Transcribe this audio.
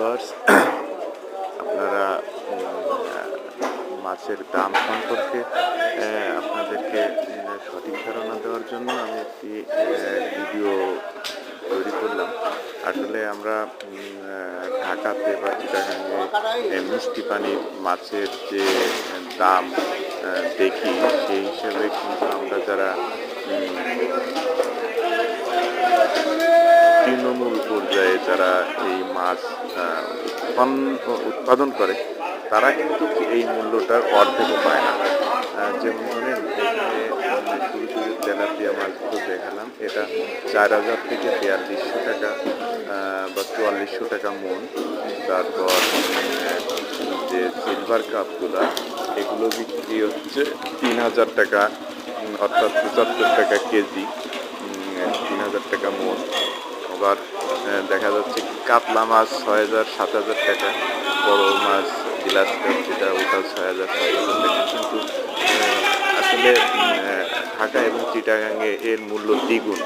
Viewers, আপনারা মাছের দাম সম্পর্কে আপনাদেরকে সঠিক ধারণা দেওয়ার জন্য আমি একটি ভিডিও তৈরি করলাম। আসলে আমরা ঢাকাতে বা চিটাগাঙে মিষ্টি পানির মাছের যে দাম দেখি, সেই হিসেবে কিন্তু আমরা যারা তৃণমূল পর্যায়ে যারা এই মাছ উৎপাদন করে, তারা কিন্তু এই মূল্যটার অর্ধেকও পায় না। যেমন ধরেন, এখানে শুরু শুরু তেলাপিয়া মাছগুলো দেখালাম, এটা 4000 থেকে 4200 টাকা বা 4400 টাকা মন। তারপর যে সিলভার কাপগুলো, এগুলো বিক্রি হচ্ছে 3000 টাকা, অর্থাৎ 75 টাকা কেজি, 3000 টাকা মন। আবার দেখা যাচ্ছে কাতলা মাছ 6000-7000 টাকা, বড় মাছ গ্লাস কাপ যেটা, ওটা 6000-7000 টাকা। কিন্তু আসলে ঢাকা এবং চিটাগাঙে এর মূল্য দ্বিগুণ।